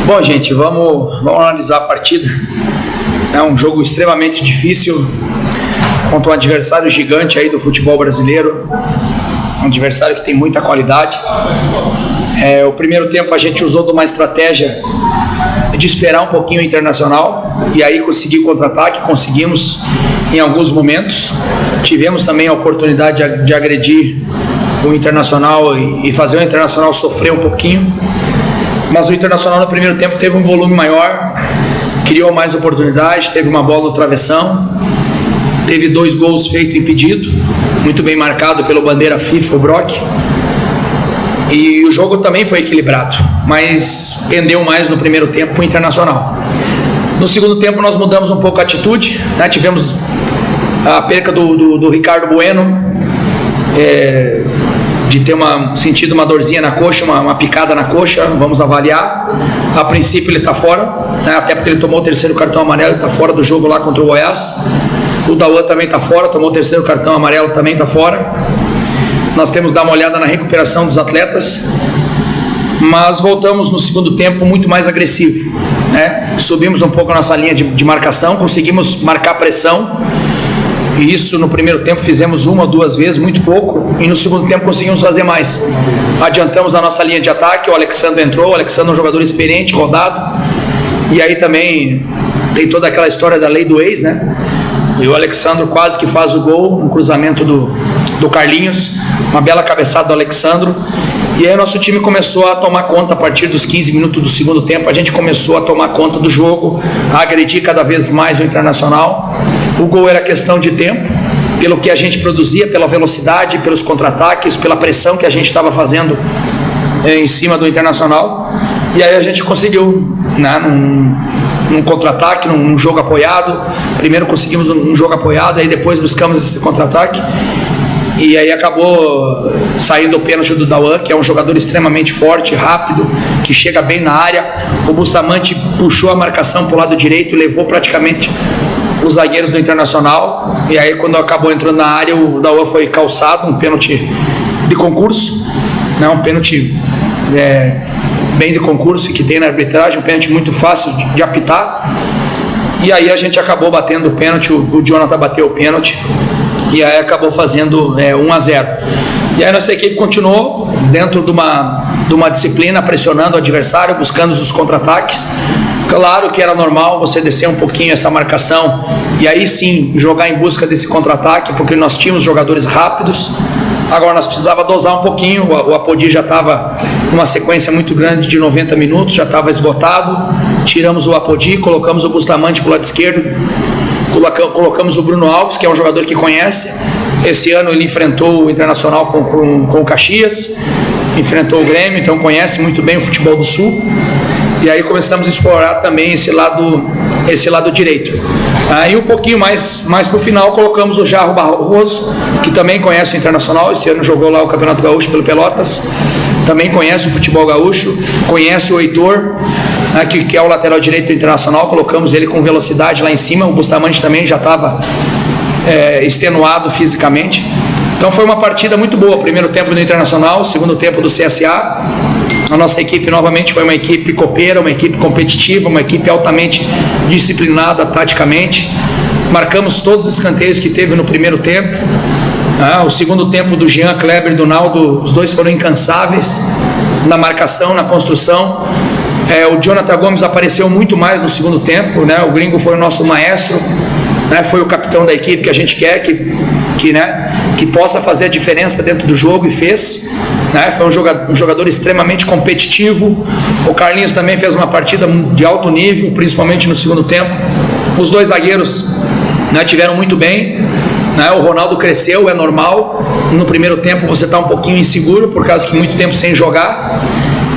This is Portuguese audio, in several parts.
Bom, gente, vamos analisar a partida. É um jogo extremamente difícil contra um adversário gigante aí do futebol brasileiro, um adversário que tem muita qualidade. O primeiro tempo a gente usou de uma estratégia de esperar um pouquinho o Internacional e aí conseguir o contra-ataque. Conseguimos em alguns momentos. Tivemos também a oportunidade de agredir o Internacional e fazer o Internacional sofrer um pouquinho. Mas o Internacional no primeiro tempo teve um volume maior, criou mais oportunidades, teve uma bola no travessão, teve 2 gols feitos impedido, muito bem marcado pelo bandeira FIFA, o Brock. E o jogo também foi equilibrado, mas pendeu mais no primeiro tempo o Internacional. No segundo tempo nós mudamos um pouco a atitude, né? Tivemos a perca do Ricardo Bueno, de ter sentido uma dorzinha na coxa, uma picada na coxa. Vamos avaliar. A princípio ele está fora, né? Até porque ele tomou o 3º cartão amarelo, está fora do jogo lá contra o Goiás. O Dauan também está fora, tomou o 3º cartão amarelo, também está fora. Nós temos que dar uma olhada na recuperação dos atletas, mas voltamos no segundo tempo muito mais agressivo, né? Subimos um pouco a nossa linha de marcação, conseguimos marcar pressão. E isso no primeiro tempo fizemos 1 ou 2 vezes, muito pouco, e no segundo tempo conseguimos fazer mais. Adiantamos a nossa linha de ataque, o Alexandre entrou, o Alexandre é um jogador experiente, rodado, e aí também tem toda aquela história da lei do ex, né? E o Alexandre quase que faz o gol, um cruzamento do Carlinhos, uma bela cabeçada do Alexandre. E aí o nosso time começou a tomar conta. A partir dos 15 minutos do segundo tempo, a gente começou a tomar conta do jogo, a agredir cada vez mais o Internacional. O gol era questão de tempo, pelo que a gente produzia, pela velocidade, pelos contra-ataques, pela pressão que a gente estava fazendo em cima do Internacional. E aí a gente conseguiu, né, num contra-ataque, num jogo apoiado. Primeiro conseguimos um jogo apoiado, aí depois buscamos esse contra-ataque. E aí acabou saindo o pênalti do Dauan, que é um jogador extremamente forte, rápido, que chega bem na área. O Bustamante puxou a marcação para o lado direito e levou praticamente os zagueiros do Internacional. E aí quando acabou entrando na área, o Dauan foi calçado, um pênalti de concurso, né? Um pênalti bem de concurso que tem na arbitragem, um pênalti muito fácil de apitar. E aí a gente acabou batendo o pênalti, o Jonathan bateu o pênalti. E aí acabou fazendo 1-0. E aí nossa equipe continuou dentro de uma disciplina, pressionando o adversário, buscando os contra-ataques. Claro que era normal você descer um pouquinho essa marcação e aí sim jogar em busca desse contra-ataque, porque nós tínhamos jogadores rápidos. Agora nós precisava dosar um pouquinho. O Apodi já estava numa sequência muito grande de 90 minutos, já estava esgotado. Tiramos o Apodi, colocamos o Bustamante para o lado esquerdo. Colocamos o Bruno Alves, que é um jogador que conhece. Esse ano ele enfrentou o Internacional com o Caxias, enfrentou o Grêmio, então conhece muito bem o futebol do Sul. E aí começamos a explorar também esse lado direito. Aí um pouquinho mais para o final colocamos o Jarro Barroso, que também conhece o Internacional. Esse ano jogou lá o Campeonato Gaúcho pelo Pelotas, também conhece o futebol gaúcho, conhece o Heitor, que é o lateral direito do Internacional. Colocamos ele com velocidade lá em cima. O Bustamante também já estava extenuado fisicamente. Então foi uma partida muito boa. Primeiro tempo do Internacional, segundo tempo do CSA. A nossa equipe novamente foi uma equipe copeira, uma equipe competitiva, uma equipe altamente disciplinada taticamente. Marcamos todos os escanteios que teve no primeiro tempo. O segundo tempo do Jean Kleber e do Naldo, os dois foram incansáveis na marcação, na construção. O Jonathan Gomes apareceu muito mais no segundo tempo, né? O Gringo foi o nosso maestro, né? Foi o capitão da equipe que a gente quer que possa fazer a diferença dentro do jogo, e fez, né? Foi um jogador extremamente competitivo. O Carlinhos também fez uma partida de alto nível, principalmente no segundo tempo. Os 2 zagueiros, né, tiveram muito bem, né? O Ronaldo cresceu, é normal. No primeiro tempo você está um pouquinho inseguro, por causa que muito tempo sem jogar.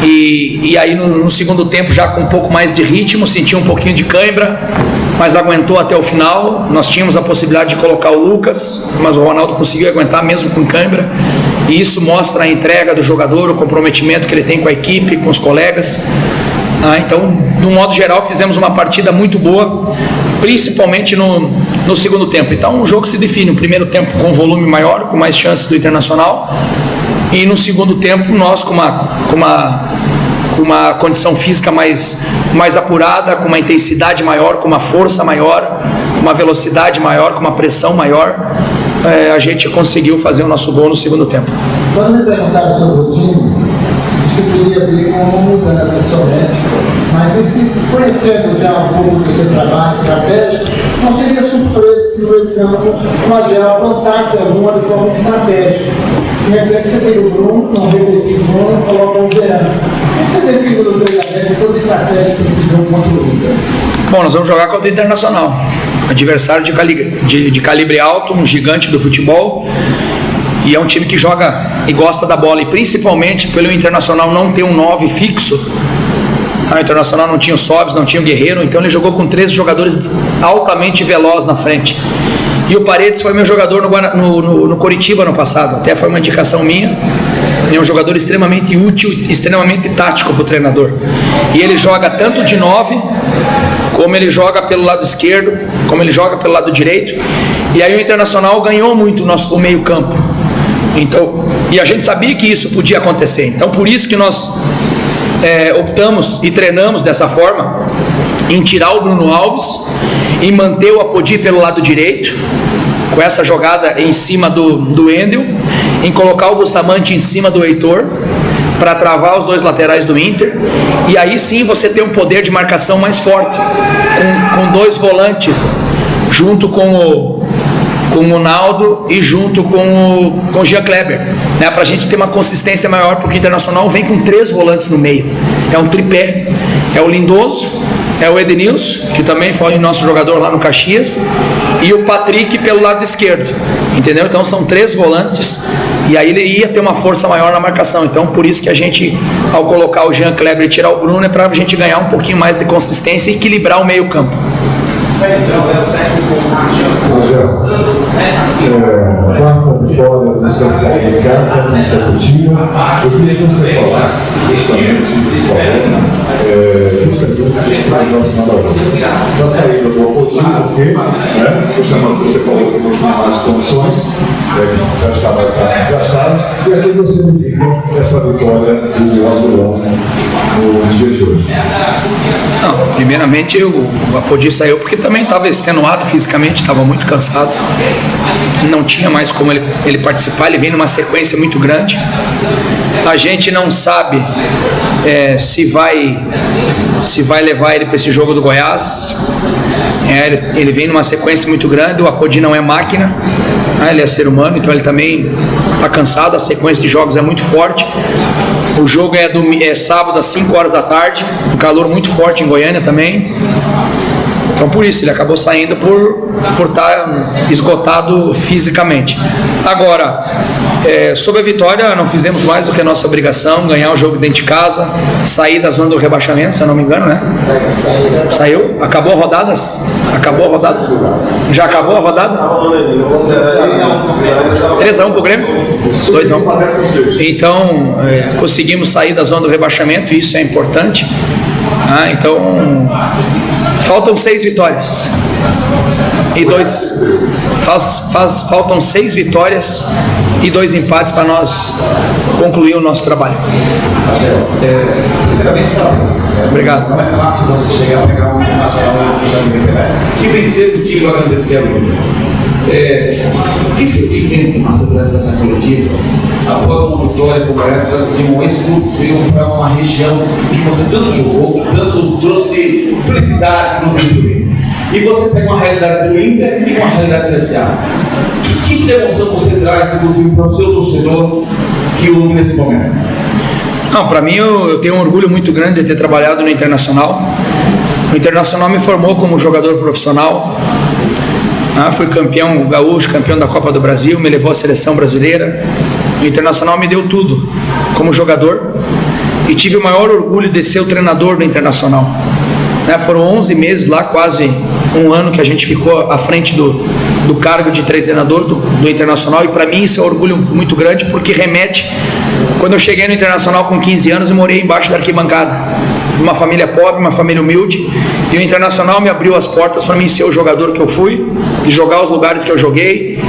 E aí no segundo tempo, já com um pouco mais de ritmo, sentiu um pouquinho de cãibra, mas aguentou até o final. Nós tínhamos a possibilidade de colocar o Lucas, mas o Ronaldo conseguiu aguentar mesmo com cãibra, e isso mostra a entrega do jogador, o comprometimento que ele tem com a equipe, com os colegas. Então, de um modo geral, fizemos uma partida muito boa, principalmente no segundo tempo. Então o jogo se define: o primeiro tempo com volume maior, com mais chances do Internacional, e no segundo tempo nós com com uma condição física mais apurada, com uma intensidade maior, com uma força maior, com uma velocidade maior, com uma pressão maior, a gente conseguiu fazer o nosso gol no segundo tempo. Quando me perguntaram sobre o time, disse que queria abrir com uma mudança somente, mas disse que conhecendo já um pouco do seu trabalho estratégico, não seria surpresa se o campo o Agel plantasse alguma de forma estratégica. De repente você tem o Bruno, não repetir o Bruno, coloca o Jean. O que você define do treinamento todo estratégico nesse jogo contra o Inter? Bom, nós vamos jogar contra o Internacional, adversário de calibre alto, um gigante do futebol, e é um time que joga e gosta da bola, e principalmente pelo Internacional não ter um 9 fixo. O Internacional não tinha o Sobis, não tinha o Guerreiro, então ele jogou com 13 jogadores altamente velozes na frente. E o Paredes foi meu jogador no Coritiba no passado, até foi uma indicação minha. Ele é um jogador extremamente útil, extremamente tático para o treinador. E ele joga tanto de 9, como ele joga pelo lado esquerdo, como ele joga pelo lado direito. E aí o Internacional ganhou muito o meio campo. Então, e a gente sabia que isso podia acontecer. Então por isso que nós optamos e treinamos dessa forma, em tirar o Bruno Alves e manter o Apodi pelo lado direito, com essa jogada em cima do Wendel, em colocar o Bustamante em cima do Heitor, para travar os dois laterais do Inter, e aí sim você tem um poder de marcação mais forte, com dois volantes, junto com o Naldo e junto com o Jean Kleber, né, para a gente ter uma consistência maior, porque o Internacional vem com 3 volantes no meio, é um tripé, é o Lindoso, é o Edenilson, que também foi nosso jogador lá no Caxias, e o Patrick pelo lado esquerdo, entendeu? Então são 3 volantes, e aí ele ia ter uma força maior na marcação. Então por isso que a gente, ao colocar o Jean Kleber e tirar o Bruno, é para a gente ganhar um pouquinho mais de consistência e equilibrar o meio campo. Quarta vitória do CSA em casa, consecutiva. Eu queria que você falasse justamente relacionado ao jogo. Na saída do Apodi, porque você falou que não tinha mais condições, já estava desgastado, e aqui você me liga essa vitória do Azulão no dia de hoje. Não, primeiramente o Apodi saiu porque também estava extenuado fisicamente, estava muito cansado, não tinha mais como ele participar, ele vem numa sequência muito grande. A gente não sabe se vai levar ele para esse jogo do Goiás. Ele vem numa sequência muito grande, o Apodi não é máquina, ele é ser humano, então ele também está cansado, a sequência de jogos é muito forte. O jogo é sábado às 5 horas da tarde, um calor muito forte em Goiânia também. Então por isso ele acabou saindo por estar esgotado fisicamente. Agora, sobre a vitória, não fizemos mais do que a nossa obrigação, ganhar o jogo dentro de casa, sair da zona do rebaixamento, se eu não me engano, né? Saiu? Acabou a rodada? Já acabou a rodada? 3-1 pro Grêmio? 2-1. Então, conseguimos sair da zona do rebaixamento, isso é importante. Então, faltam 6 vitórias. Faltam 6 vitórias e 2 empates para nós concluir o nosso trabalho. Obrigado. Não é fácil você chegar a pegar um nacional e vencer o time agora desse quebra. Que sentimento você traz dessa coletiva após uma vitória como essa de um ex-clube seu para uma região que você tanto jogou, tanto trouxe felicidades para o Inter? E você pega uma realidade do Inter e uma realidade do CSA. Que tipo de emoção você traz, inclusive, para o seu torcedor que ouve nesse momento? Não, para mim eu tenho um orgulho muito grande de ter trabalhado no Internacional. O Internacional me formou como jogador profissional. Fui campeão gaúcho, campeão da Copa do Brasil, me levou à seleção brasileira. O Internacional me deu tudo como jogador e tive o maior orgulho de ser o treinador do Internacional. Foram 11 meses lá, quase um ano que a gente ficou à frente do cargo de treinador do Internacional, e para mim isso é um orgulho muito grande, porque remete, quando eu cheguei no Internacional com 15 anos, eu morei embaixo da arquibancada, uma família pobre, uma família humilde, e o Internacional me abriu as portas para mim ser o jogador que eu fui, de jogar os lugares que eu joguei,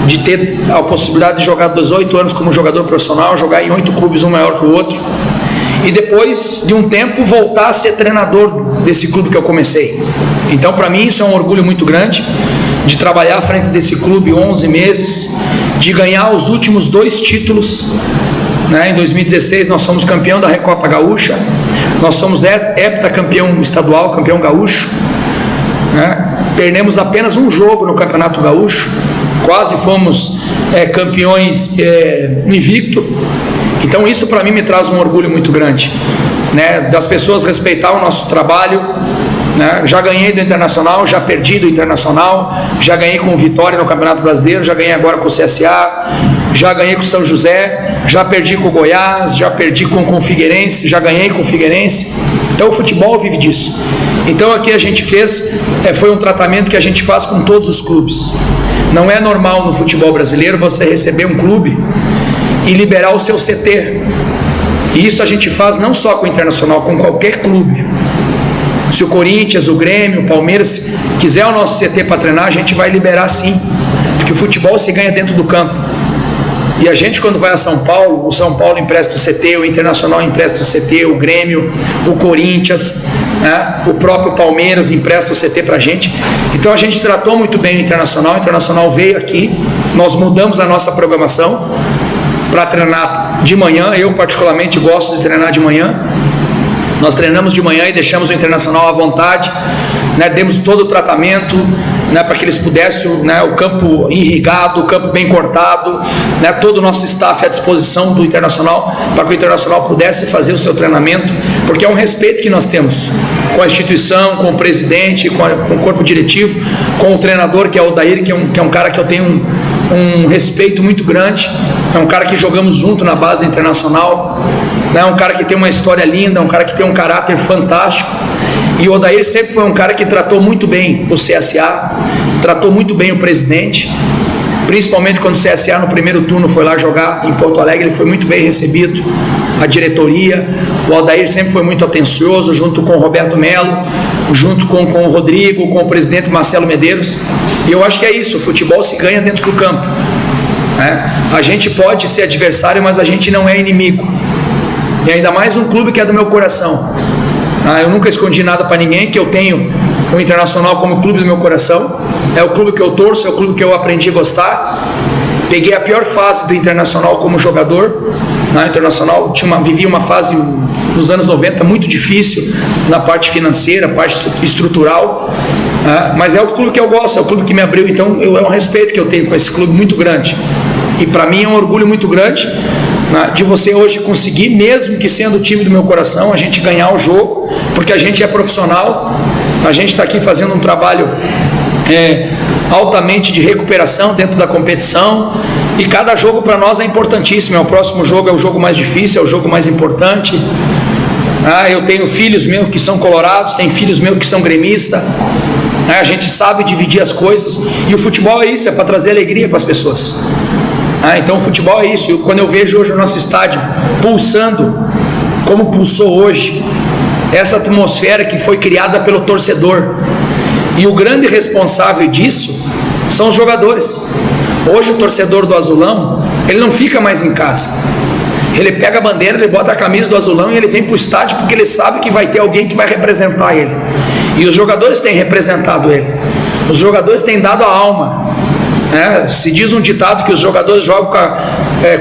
de ter a possibilidade de jogar 18 anos como jogador profissional, jogar em 8 clubes, um maior que o outro. e depois de um tempo voltar a ser treinador desse clube que eu comecei. Então para mim isso é um orgulho muito grande, de trabalhar à frente desse clube 11 meses, de ganhar os últimos 2 títulos, né? Em 2016 nós somos campeão da Recopa Gaúcha, nós somos heptacampeão estadual, campeão gaúcho, né? Perdemos apenas um jogo no Campeonato Gaúcho, quase fomos campeões invicto. Então isso para mim me traz um orgulho muito grande, né? Das pessoas respeitar o nosso trabalho, né? Já ganhei do Internacional, já perdi do Internacional, já ganhei com o Vitória no Campeonato Brasileiro, já ganhei agora com o CSA, já ganhei com o São José, já perdi com o Goiás, já perdi com o Figueirense, já ganhei com o Figueirense. Então o futebol vive disso. Então aqui a gente fez, foi um tratamento que a gente faz com todos os clubes. Não é normal no futebol brasileiro você receber um clube e liberar o seu CT. E isso a gente faz não só com o Internacional, com qualquer clube. Se o Corinthians, o Grêmio, o Palmeiras quiser o nosso CT para treinar, a gente vai liberar sim, porque o futebol se ganha dentro do campo. E a gente, quando vai a São Paulo, o São Paulo empresta o CT, o Internacional empresta o CT, o Grêmio, o Corinthians, né? O próprio Palmeiras empresta o CT para a gente. Então a gente tratou muito bem o Internacional veio aqui, nós mudamos a nossa programação para treinar de manhã. Eu particularmente gosto de treinar de manhã. Nós treinamos de manhã e deixamos o Internacional à vontade, né? Demos todo o tratamento, né, para que eles pudessem, né, o campo irrigado, o campo bem cortado, né, todo o nosso staff à disposição do Internacional, para que o Internacional pudesse fazer o seu treinamento, porque é um respeito que nós temos com a instituição, com o presidente, com o corpo diretivo, com o treinador, que é o Odair, que é um cara que eu tenho um respeito muito grande, é um cara que jogamos junto na base do Internacional, né, um cara que tem uma história linda, um cara que tem um caráter fantástico. E o Odair sempre foi um cara que tratou muito bem o CSA, tratou muito bem o presidente, principalmente quando o CSA no primeiro turno foi lá jogar em Porto Alegre, ele foi muito bem recebido, a diretoria. O Odair sempre foi muito atencioso, junto com o Roberto Melo, junto com o Rodrigo, com o presidente Marcelo Medeiros. E eu acho que é isso, o futebol se ganha dentro do campo, né? A gente pode ser adversário, mas a gente não é inimigo, e ainda mais um clube que é do meu coração. Eu nunca escondi nada para ninguém, que eu tenho o Internacional como clube do meu coração, é o clube que eu torço, é o clube que eu aprendi a gostar. Peguei a pior fase do Internacional como jogador. O Internacional vivia uma fase nos anos 90 muito difícil na parte financeira, parte estrutural, mas é o clube que eu gosto, é o clube que me abriu. Então é um respeito que eu tenho com esse clube muito grande, e para mim é um orgulho muito grande, de você hoje conseguir, mesmo que sendo o time do meu coração, a gente ganhar o jogo, porque a gente é profissional, a gente está aqui fazendo um trabalho altamente de recuperação dentro da competição, e cada jogo para nós é importantíssimo. O próximo jogo é o jogo mais difícil, é o jogo mais importante. Eu tenho filhos meus que são colorados, tenho filhos meus que são gremistas, a gente sabe dividir as coisas, e o futebol é isso, é para trazer alegria para as pessoas. Então o futebol é isso. Quando eu vejo hoje o nosso estádio pulsando, como pulsou hoje, essa atmosfera que foi criada pelo torcedor, e o grande responsável disso são os jogadores. Hoje o torcedor do Azulão, ele não fica mais em casa, ele pega a bandeira, ele bota a camisa do Azulão e ele vem para o estádio, porque ele sabe que vai ter alguém que vai representar ele, e os jogadores têm representado ele, os jogadores têm dado a alma. Se diz um ditado que os jogadores jogam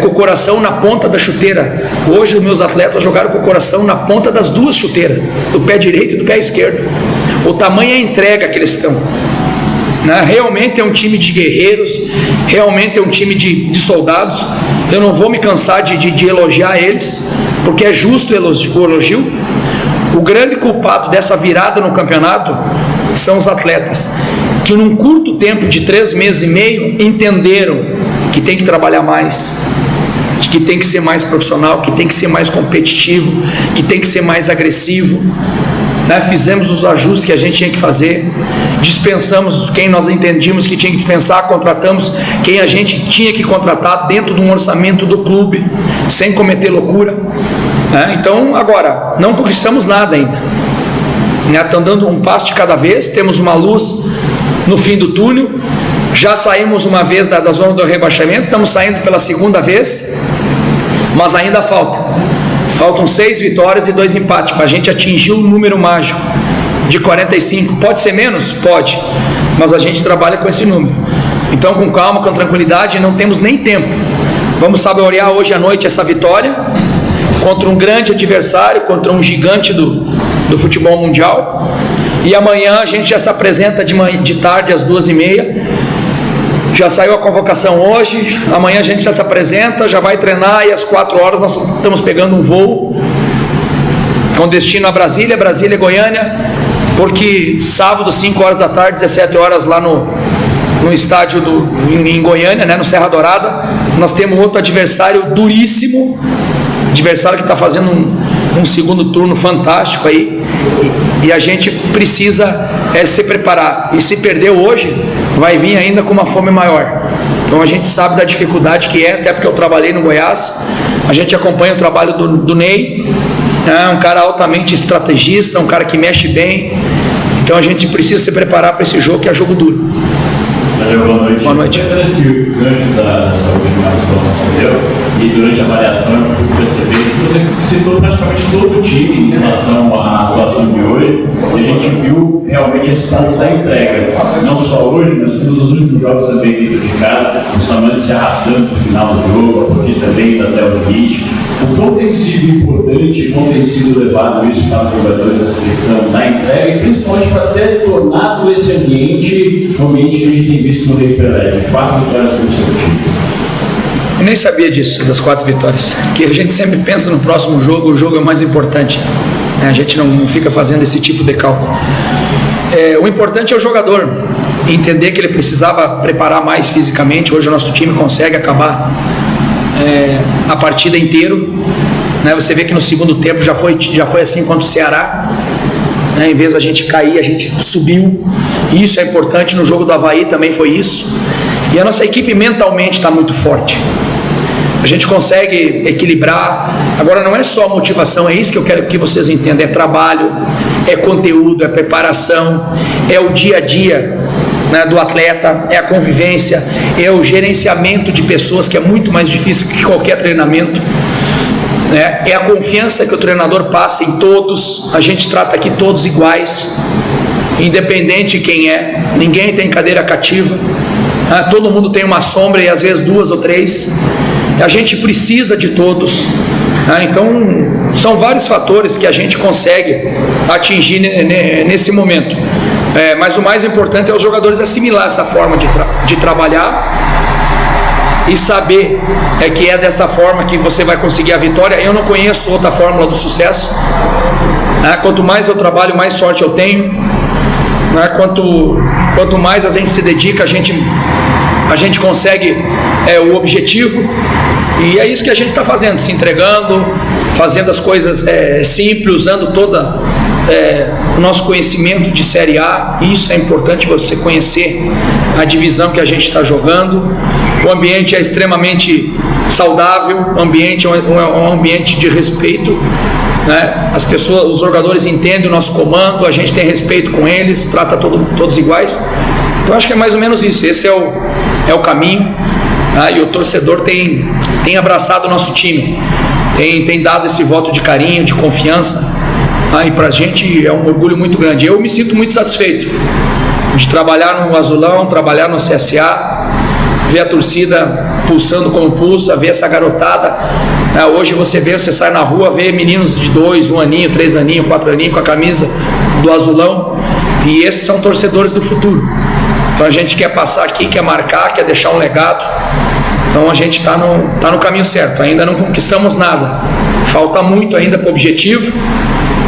com o coração na ponta da chuteira. Hoje os meus atletas jogaram com o coração na ponta das duas chuteiras, do pé direito e do pé esquerdo. O tamanho é a entrega que eles estão, realmente é um time de guerreiros, realmente é um time de soldados. Eu não vou me cansar de elogiar eles, porque é justo o elogio. O grande culpado dessa virada no campeonato são os atletas, que num curto tempo de 3 meses e meio entenderam que tem que trabalhar mais, que tem que ser mais profissional, que tem que ser mais competitivo, que tem que ser mais agressivo. Fizemos os ajustes que a gente tinha que fazer, dispensamos quem nós entendíamos que tinha que dispensar, contratamos quem a gente tinha que contratar dentro de um orçamento do clube, sem cometer loucura. Então agora não conquistamos nada ainda, estamos dando um passo de cada vez, temos uma luz no fim do túnel, já saímos uma vez da zona do rebaixamento, estamos saindo pela segunda vez, mas ainda Faltam 6 vitórias e 2 empates para a gente atingir o número mágico de 45. Pode ser menos? Pode, mas a gente trabalha com esse número. Então, com calma, com tranquilidade, não temos nem tempo. Vamos saborear hoje à noite essa vitória contra um grande adversário, contra um gigante do futebol mundial. E amanhã a gente já se apresenta de tarde às 2h30. Já saiu a convocação hoje. Amanhã a gente já se apresenta, já vai treinar e às 4 horas nós estamos pegando um voo com destino a Brasília, Goiânia, porque sábado, 5 horas da tarde, 17 horas lá no estádio em Goiânia, né, no Serra Dourada, nós temos outro adversário duríssimo, adversário que está fazendo um segundo turno fantástico aí, e a gente precisa se preparar, e se perdeu hoje, vai vir ainda com uma fome maior. Então a gente sabe da dificuldade que é, até porque eu trabalhei no Goiás, a gente acompanha o trabalho do Ney, é um cara altamente estrategista, um cara que mexe bem, então a gente precisa se preparar para esse jogo, que é jogo duro. Valeu, boa noite. Boa noite. Esse gancho dessa última exposição que você deu, e durante a avaliação eu pude perceber que você citou praticamente todo o time em relação à atuação de hoje, e a gente viu realmente esse ponto da entrega, não só hoje, mas nos últimos jogos também dentro de casa, principalmente se arrastando para o final do jogo, a partida também indo até o limite. O quão tem sido importante, como tem sido levado isso para os jogadores, essa questão da entrega, e principalmente para ter tornado esse ambiente um ambiente que a gente tem visto no Rei Pelé, 4 vitórias consecutivas. Eu nem sabia disso, das 4 vitórias, que a gente sempre pensa no próximo jogo, o jogo é o mais importante, a gente não fica fazendo esse tipo de cálculo. O importante é o jogador entender que ele precisava preparar mais fisicamente. Hoje o nosso time consegue acabar a partida inteiro, né? Você vê que no segundo tempo já foi assim contra o Ceará, né? Em vez da gente cair, a gente subiu. Isso é importante. No jogo do Avaí também foi isso. E a nossa equipe mentalmente está muito forte, a gente consegue equilibrar. Agora não é só motivação, é isso que eu quero que vocês entendam, é trabalho, é conteúdo, é preparação, é o dia a dia, né, do atleta, é a convivência, é o gerenciamento de pessoas, que é muito mais difícil que qualquer treinamento, né? É a confiança que o treinador passa em todos. A gente trata aqui todos iguais, independente de quem é, ninguém tem cadeira cativa, todo mundo tem uma sombra, e às vezes 2 ou 3. A gente precisa de todos, então são vários fatores que a gente consegue atingir nesse momento. Mas o mais importante é os jogadores assimilar essa forma de trabalhar e saber que é dessa forma que você vai conseguir a vitória. Eu não conheço outra fórmula do sucesso. Quanto mais eu trabalho, mais sorte eu tenho. Quanto mais a gente se dedica, a gente consegue o objetivo. E é isso que a gente está fazendo, se entregando, fazendo as coisas simples, usando toda o nosso conhecimento de Série A. Isso é importante, você conhecer a divisão que a gente está jogando. O ambiente é extremamente saudável, o ambiente é um ambiente de respeito, né? As pessoas, os jogadores entendem o nosso comando, a gente tem respeito com eles, trata todos iguais. Então acho que é mais ou menos isso, esse é o caminho. E o torcedor tem abraçado o nosso time, tem dado esse voto de carinho, de confiança, e para a gente é um orgulho muito grande. Eu me sinto muito satisfeito de trabalhar no Azulão, trabalhar no CSA, ver a torcida pulsando como pulsa, ver essa garotada. Hoje você sai na rua, vê meninos de 2, 1 aninho, 3 aninhos, 4 aninhos com a camisa do Azulão, e esses são torcedores do futuro. Então a gente quer passar aqui, quer marcar, quer deixar um legado. Então a gente está no caminho certo. Ainda não conquistamos nada, falta muito ainda para o objetivo.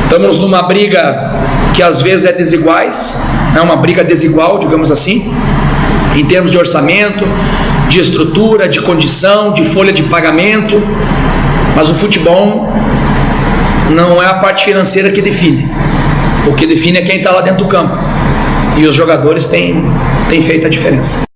Estamos numa briga que às vezes é desiguais, é uma briga desigual, digamos assim, em termos de orçamento, de estrutura, de condição, de folha de pagamento. Mas o futebol não é a parte financeira que define. O que define é quem está lá dentro do campo. E os jogadores têm feito a diferença.